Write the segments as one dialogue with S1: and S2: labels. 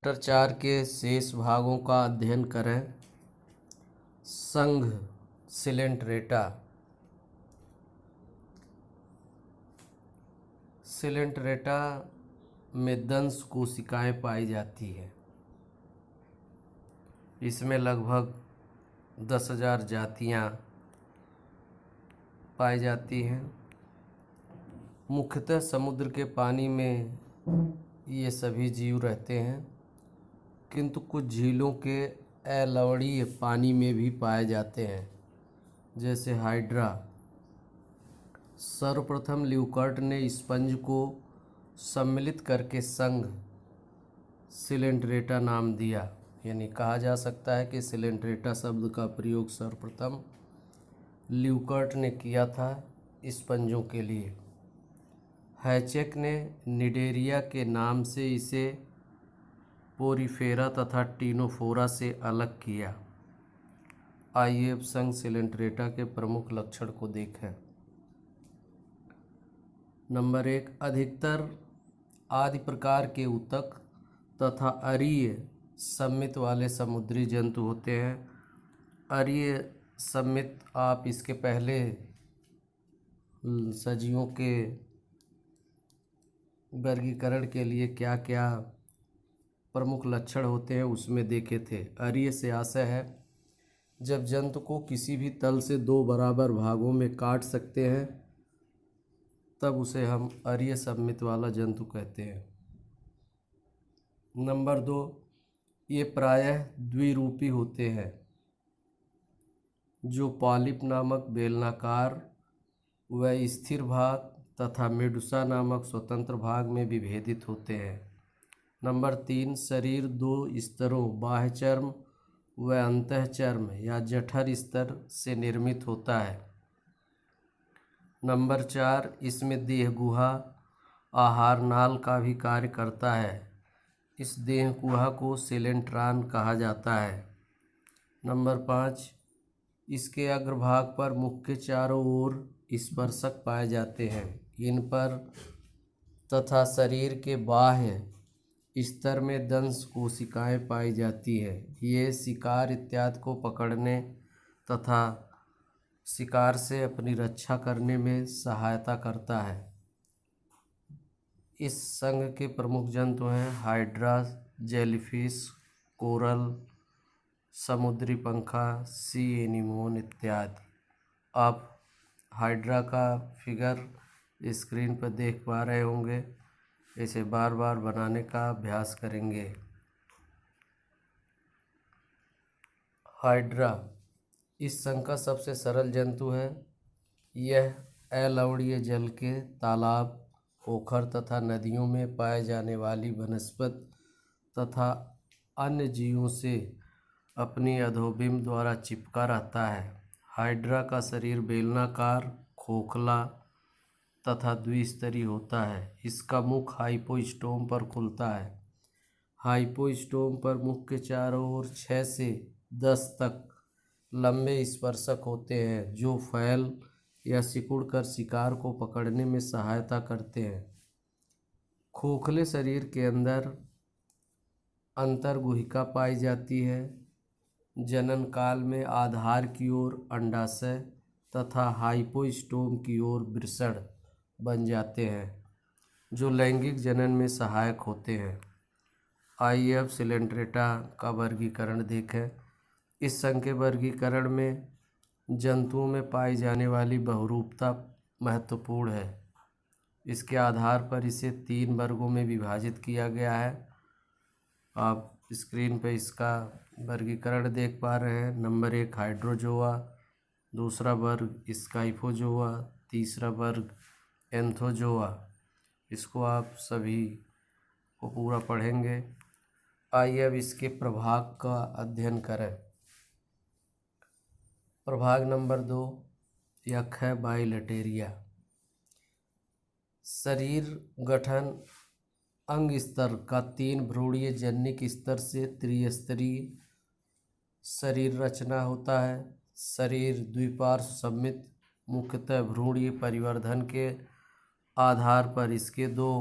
S1: Chapter 4 के शेष भागों का अध्ययन करें। संघ सिलेंट्रेटा। सिलेंट्रेटा में दंश कोशिकाएं पाई जाती है। इसमें लगभग 10,000 जातियां पाई जाती हैं। मुख्यतः समुद्र के पानी में ये सभी जीव रहते हैं, किंतु कुछ झीलों के अलवणीय पानी में भी पाए जाते हैं, जैसे हाइड्रा। सर्वप्रथम ल्यूकर्ट ने स्पंज को सम्मिलित करके संघ सिलेंट्रेटा नाम दिया। यानी कहा जा सकता है कि सिलेंट्रेटा शब्द का प्रयोग सर्वप्रथम ल्यूकर्ट ने किया था स्पंजों के लिए। हैचेक ने निडेरिया के नाम से इसे पोरीफेरा तथा टीनोफोरा से अलग किया। आइए अब संघ सिलेंट्रेटा के प्रमुख लक्षण को देखें। नंबर 1, अधिकतर आदि प्रकार के ऊतक तथा अरीय सम्मित वाले समुद्री जंतु होते हैं। अरीय सम्मित आप इसके पहले सजीवों के वर्गीकरण के लिए क्या क्या प्रमुख लक्षण होते हैं उसमें देखे थे। अरीय से आशय है जब जंतु को किसी भी तल से 2 बराबर भागों में काट सकते हैं तब उसे हम अरीय सम्मित वाला जंतु कहते हैं। नंबर 2, ये प्रायः द्विरूपी होते हैं, जो पॉलिप नामक बेलनाकार व स्थिर भाग तथा मेडुसा नामक स्वतंत्र भाग में विभेदित होते हैं। नंबर 3, शरीर 2 स्तरों बाह्य चर्म व अंतःचर्म या जठर स्तर से निर्मित होता है। नंबर 4, इसमें देह गुहा आहार नाल का भी कार्य करता है। इस देह गुहा को सिलेंट्रान कहा जाता है। नंबर 5, इसके अग्रभाग पर मुख के चारों ओर स्पर्शक पाए जाते हैं। इन पर तथा शरीर के बाह्य स्तर में दंश कोशिकाएं पाई जाती है। ये शिकार इत्यादि को पकड़ने तथा शिकार से अपनी रक्षा करने में सहायता करता है। इस संघ के प्रमुख जंतु हैं हाइड्रा, जेलीफिश, कोरल, समुद्री पंखा, सी एनीमोन इत्यादि। आप हाइड्रा का फिगर स्क्रीन पर देख पा रहे होंगे। इसे बार बार बनाने का अभ्यास करेंगे। हाइड्रा इस संघ का सबसे सरल जंतु है। यह अलवणीय जल के तालाब, पोखर तथा नदियों में पाए जाने वाली वनस्पति तथा अन्य जीवों से अपनी अधोबिंब द्वारा चिपका रहता है। हाइड्रा का शरीर बेलनाकार, खोखला तथा द्विस्तरीय होता है। इसका मुख हाइपोस्टोम पर खुलता है। हाइपोस्टोम पर मुख के चारों ओर 6 से 10 तक लंबे स्पर्शक होते हैं, जो फैल या सिकुड़ कर शिकार को पकड़ने में सहायता करते हैं। खोखले शरीर के अंदर अंतर्गुहिका पाई जाती है। जनन काल में आधार की ओर अंडाशय तथा हाइपोस्टोम की ओर वृषण बन जाते हैं, जो लैंगिक जनन में सहायक होते हैं। आइए अब सिलेंट्रेटा का वर्गीकरण देखें। इस संघ के वर्गीकरण में जंतुओं में पाई जाने वाली बहुरूपता महत्वपूर्ण है। इसके आधार पर इसे 3 वर्गों में विभाजित किया गया है। आप स्क्रीन पर इसका वर्गीकरण देख पा रहे हैं। Number 1, Hydrozoa. दूसरा वर्ग स्काइफोजोआ। तीसरा वर्ग एंथोजोआ। इसको आप सभी को पूरा पढ़ेंगे। आइए अब इसके प्रभाग का अध्ययन करें। प्रभाग नंबर 2, यह है बाइलेटेरिया। शरीर गठन अंग स्तर का 3 भ्रूणीय जनिक स्तर से त्रिस्तरीय शरीर रचना होता है। शरीर द्विपार्श्व सम्मित, मुख्यतः भ्रूणीय परिवर्धन के आधार पर इसके 2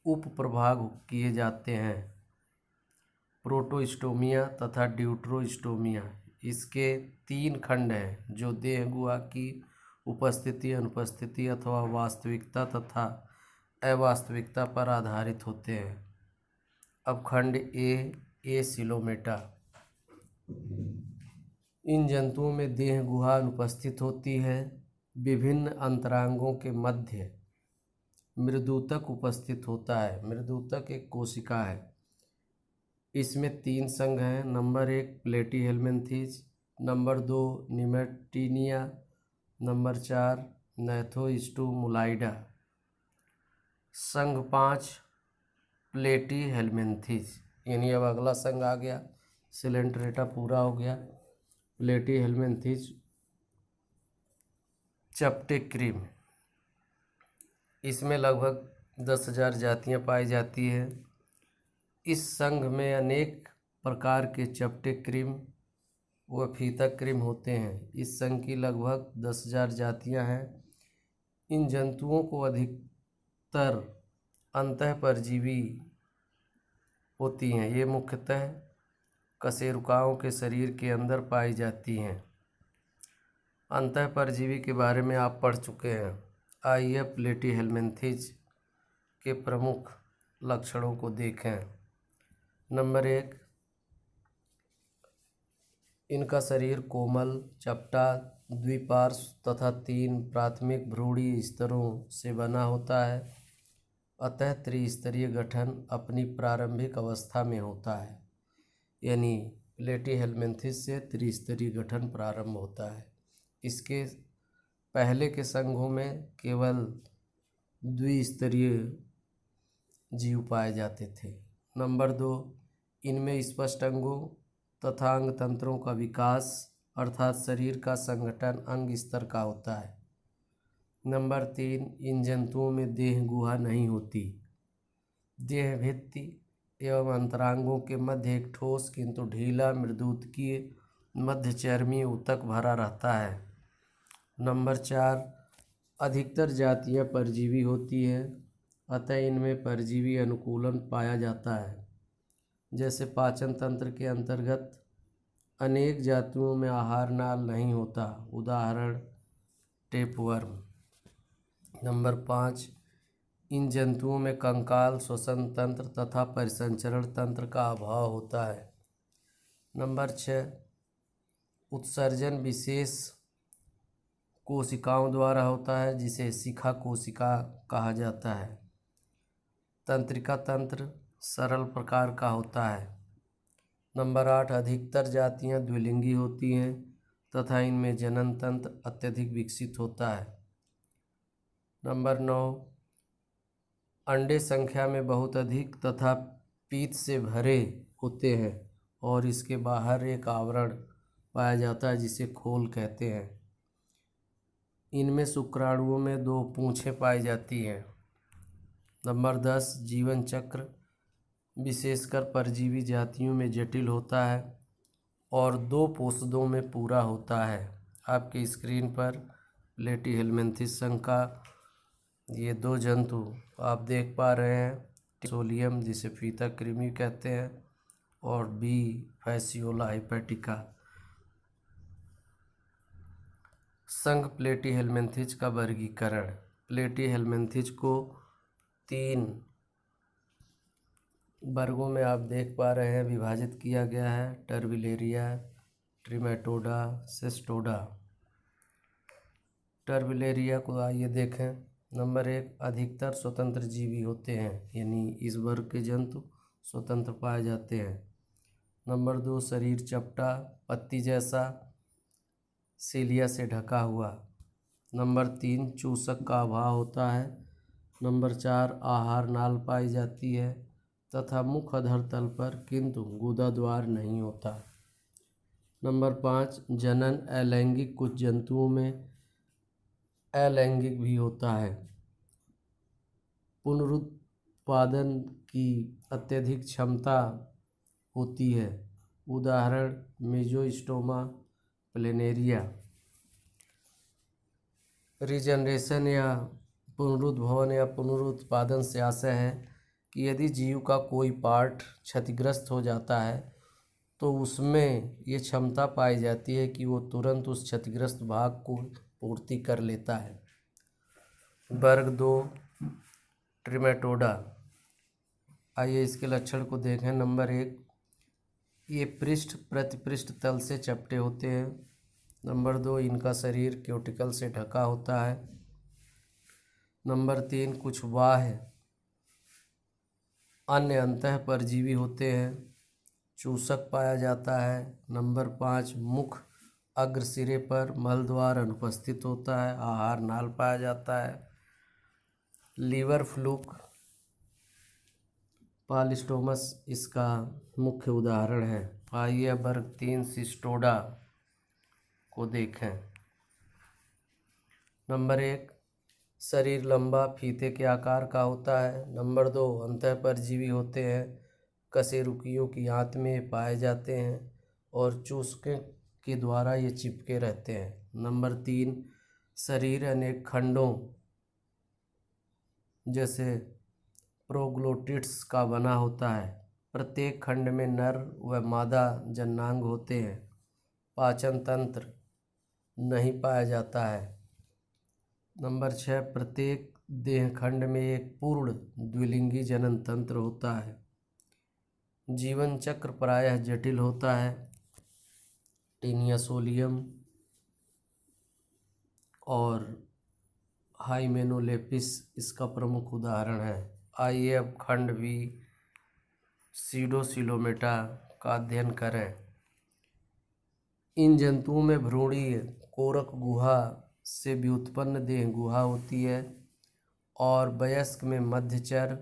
S1: उप प्रभाग किए जाते हैं। प्रोटोस्टोमिया तथा ड्यूटरोस्टोमिया। इसके 3 खंड हैं जो देह गुहा की उपस्थिति, अनुपस्थिति अथवा वास्तविकता तथा अवास्तविकता पर आधारित होते हैं। अब खंड ए सिलोमेटा। इन जंतुओं में देह गुहा अनुपस्थित होती है। विभिन्न अंतरांगों के मध्य मृदुतक उपस्थित होता है। मृदुतक एक कोशिका है। इसमें 3 संघ हैं। Number 1 Platyhelminthes, number 2 Nemertinea, number 4 Gnathostomulida. संघ 5 प्लेटीहेल्मिन्थेस, यानी अब अगला संघ आ गया। सिलेंट्रेटा पूरा हो गया। प्लेटीहेल्मिन्थेस चपटे क्रीम। इसमें लगभग 10,000 जातियाँ पाई जाती हैं। इस संघ में अनेक प्रकार के चपटे क्रीम व फीता क्रीम होते हैं। इस संघ की लगभग 10,000 जातियाँ हैं। इन जंतुओं को अधिकतर अंतःपरजीवी होती हैं। ये मुख्यतः कशेरुकाओं के शरीर के अंदर पाई जाती हैं। अंतःपरजीवी के बारे में आप पढ़ चुके हैं। आइए प्लेटीहेल्मिन्थेस के प्रमुख लक्षणों को देखें। नंबर 1, इनका शरीर कोमल, चपटा, द्विपार्श्व तथा 3 प्राथमिक भ्रूणीय स्तरों से बना होता है। अतः त्रिस्तरीय गठन अपनी प्रारंभिक अवस्था में होता है, यानी प्लेटीहेल्मिन्थेस से त्रिस्तरीय गठन प्रारंभ होता है। इसके पहले के संघों में केवल द्विस्तरीय जीव पाए जाते थे। नंबर 2, इनमें स्पष्ट अंगों तथा अंग तंत्रों का विकास अर्थात शरीर का संगठन अंग स्तर का होता है। नंबर 3, इन जंतुओं में देह गुहा नहीं होती। देह भित्ति एवं अंतरांगों के मध्य एक ठोस किंतु ढीला मृदुतकीय मध्यचर्मी ऊतक भरा रहता है। नंबर 4, अधिकतर जातियाँ परजीवी होती हैं। अतः इनमें परजीवी अनुकूलन पाया जाता है। जैसे पाचन तंत्र के अंतर्गत अनेक जातियों में आहार नाल नहीं होता, उदाहरण टेपवर्म। नंबर 5, इन जंतुओं में कंकाल, श्वसन तंत्र तथा परिसंचरण तंत्र का अभाव होता है। नंबर 6, उत्सर्जन विशेष कोशिकाओं द्वारा होता है जिसे शिखा कोशिका कहा जाता है। तंत्रिका तंत्र सरल प्रकार का होता है। नंबर 8, अधिकतर जातियां द्विलिंगी होती हैं तथा इनमें जनन तंत्र अत्यधिक विकसित होता है। नंबर 9, अंडे संख्या में बहुत अधिक तथा पीत से भरे होते हैं और इसके बाहर एक आवरण पाया जाता है जिसे खोल कहते हैं। इनमें शुक्राणुओं में 2 पूँछें पाई जाती हैं। नंबर 10, जीवन चक्र विशेषकर परजीवी जातियों में जटिल होता है और 2 पोषदों में पूरा होता है। आपकी स्क्रीन पर प्लेटीहेल्मिन्थेस संघ का ये 2 जंतु आप देख पा रहे हैं। सोलियम जिसे फीता कृमि कहते हैं और बी फैसियोला हेपेटिका। संघ प्लेटीहेल्मिन्थेस का वर्गीकरण। प्लेटीहेल्मिन्थेस को 3 वर्गों में आप देख पा रहे हैं विभाजित किया गया है। Turbellaria, ट्रिमेटोडा, Cestoda. टर्बिलेरिया को आइए देखें। नंबर 1, अधिकतर स्वतंत्र जीवी होते हैं, यानी इस वर्ग के जंतु स्वतंत्र पाए जाते हैं। नंबर 2, शरीर चपटा, पत्ती जैसा, सीलिया से ढका हुआ। नंबर 3, चूसक का अभाव होता है। नंबर 4, आहार नाल पाई जाती है तथा मुख अधर तल पर किंतु गुदा द्वार नहीं होता। नंबर 5, जनन अलैंगिक, कुछ जंतुओं में अलैंगिक भी होता है। पुनरुत्पादन की अत्यधिक क्षमता होती है, उदाहरण मेजोस्टोमा प्लेनेरिया। रीजनरेशन या पुनरुद्भवन या पुनरुत्पादन से आशय है कि यदि जीव का कोई पार्ट क्षतिग्रस्त हो जाता है तो उसमें ये क्षमता पाई जाती है कि वो तुरंत उस क्षतिग्रस्त भाग को पूर्ति कर लेता है। वर्ग 2 ट्रिमेटोडा। आइए इसके लक्षण को देखें। नंबर 1, ये पृष्ठ प्रतिपृष्ठ तल से चपटे होते हैं। नंबर 2, इनका शरीर क्यूटिकल से ढका होता है। नंबर 3, कुछ बाह्य अन्य अंतः परजीवी होते हैं। चूसक पाया जाता है। नंबर 5, मुख अग्र सिरे पर मलद्वार अनुपस्थित होता है। आहार नाल पाया जाता है। लीवर फ्लूक पॉलिस्टोमस इसका मुख्य उदाहरण है। आइए अब वर्ग 3 सिस्टोडा को देखें। नंबर 1, शरीर लंबा फीते के आकार का होता है। नंबर 2, अंतःपरजीवी होते हैं। कशेरुकियों की आंत में पाए जाते हैं और चूसके के द्वारा ये चिपके रहते हैं। नंबर 3, शरीर अनेक खंडों जैसे प्रोग्लोटिड्स का बना होता है। प्रत्येक खंड में नर व मादा जननांग होते हैं। पाचन तंत्र नहीं पाया जाता है। नंबर 6, प्रत्येक देह खंड में एक पूर्ण द्विलिंगी जनन तंत्र होता है। जीवन चक्र प्रायः जटिल होता है। टीनियासोलियम और हाइमेनोलेपिस इसका प्रमुख उदाहरण है। आइए अब खंड भी सीडोसिलोमेटा का अध्ययन करें। इन जंतुओं में भ्रूणीय कोरक गुहा से व्युत्पन्न देह गुहा होती है और वयस्क में मध्यचर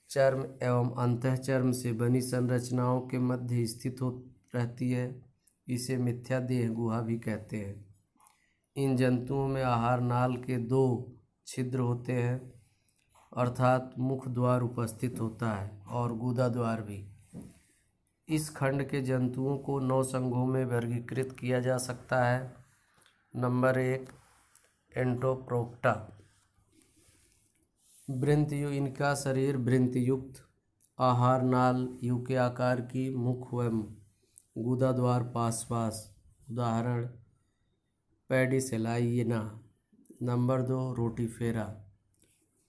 S1: चर्म एवं अंतःचर्म से बनी संरचनाओं के मध्य स्थित हो रहती है। इसे मिथ्या देह गुहा भी कहते हैं। इन जंतुओं में आहार नाल के 2 छिद्र होते हैं, अर्थात मुख द्वार उपस्थित होता है और गुदा द्वार भी। इस खंड के जंतुओं को 9 संघों में वर्गीकृत किया जा सकता है। नंबर 1, एंटोप्रोक्टा। इनका शरीर वृंतयुक्त आहार नाल यू के आकार की मुख व गुदा द्वार पास। उदाहरण पेडिसेलाइना। नंबर 2, रोटिफेरा।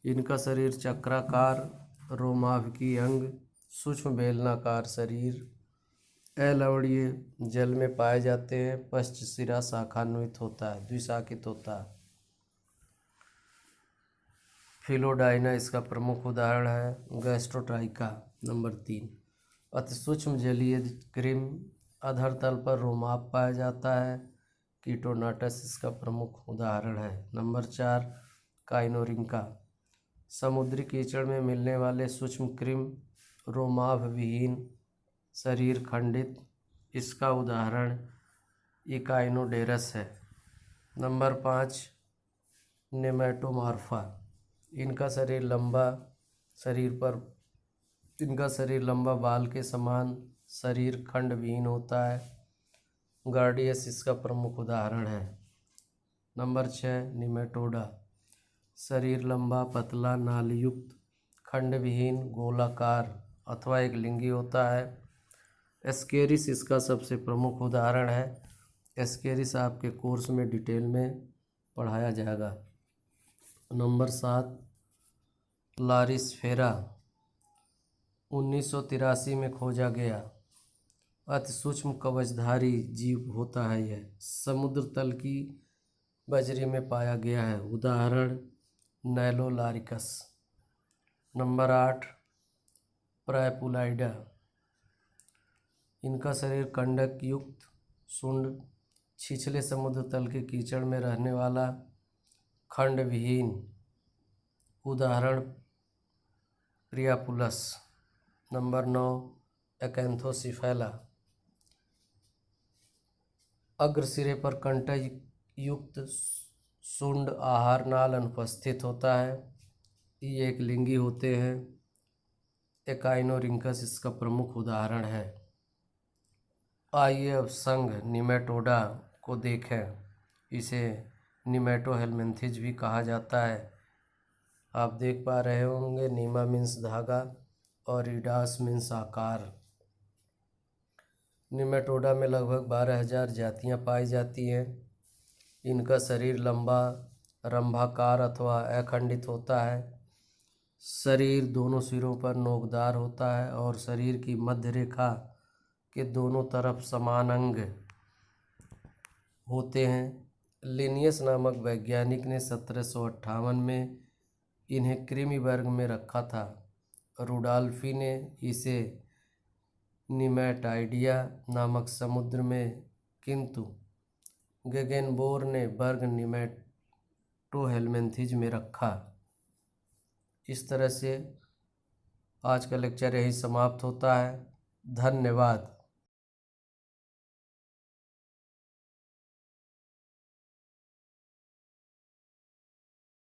S1: इनका शरीर चक्राकार, रोमाभिकीय अंग, सूक्ष्म बेलनाकार शरीर, अलवणीय, जल में पाए जाते हैं। पश्च सिरा शाखान्वित होता है, द्विशाखित होता है। फिलोडाइना इसका प्रमुख उदाहरण है। गैस्ट्रोट्राइका। नंबर 3, अति सूक्ष्म जलीय कृमि, अधर तल पर रोमाप पाया जाता है। कीटोनाटस इसका प्रमुख उदाहरण है। नंबर 4, काइनोरिंका। समुद्री कीचड़ में मिलने वाले सूक्ष्म कृमि, रोमाभ विहीन, शरीर खंडित। इसका उदाहरण इकाइनोडेरस है। नंबर 5, नेमेटोमॉर्फा। इनका शरीर लंबा बाल के समान, शरीर खंड विहीन होता है। गार्डियस इसका प्रमुख उदाहरण है। Number 6, Nematoda. शरीर लंबा, पतला, नालीयुक्त, खंड विहीन, गोलाकार अथवा एक लिंगी होता है। एस्केरिस इसका सबसे प्रमुख उदाहरण है। एस्केरिस आपके कोर्स में डिटेल में पढ़ाया जाएगा। नंबर 7, लारिस्फेरा। 1983 में खोजा गया अति सूक्ष्म कवचधारी जीव होता है। यह समुद्र तल की बजरी में पाया गया है। उदाहरण नैलोलारिकस। नंबर 8, प्रायपुलाइडा। इनका शरीर कंडक युक्त, शुंड, छिछले समुद्र तल के कीचड़ में रहने वाला, खंड विहीन। उदाहरण प्रियापुलस। नंबर 9, एकैंथोसिफेला। अग्र सिरे पर कंटक युक्त, शुंड, आहार नाल अनुपस्थित होता है। ये एक लिंगी होते हैं। एकाइनोरिंकस इसका प्रमुख उदाहरण है। आइए अब संघ निमेटोडा को देखें। इसे निमेटोहेलमिन्थिज भी कहा जाता है। आप देख पा रहे होंगे नीमा मीन्स धागा और इडास मीन्स आकार। निमेटोडा में लगभग 12,000 जातियां पाई जाती हैं। इनका शरीर लंबा, रंभाकार अथवा अखंडित होता है। शरीर दोनों सिरों पर नोकदार होता है और शरीर की मध्य रेखा के दोनों तरफ समान अंग होते हैं। लिनियस नामक वैज्ञानिक ने 1758 में इन्हें कृमि वर्ग में रखा था। रुडॉल्फी ने इसे निमैटाइडिया नामक समुद्र में, किंतु गेगेनबोर ने वर्ग निमैटोहेल्मिन्थीज में रखा। इस तरह से आज का लेक्चर यही समाप्त होता है। धन्यवाद।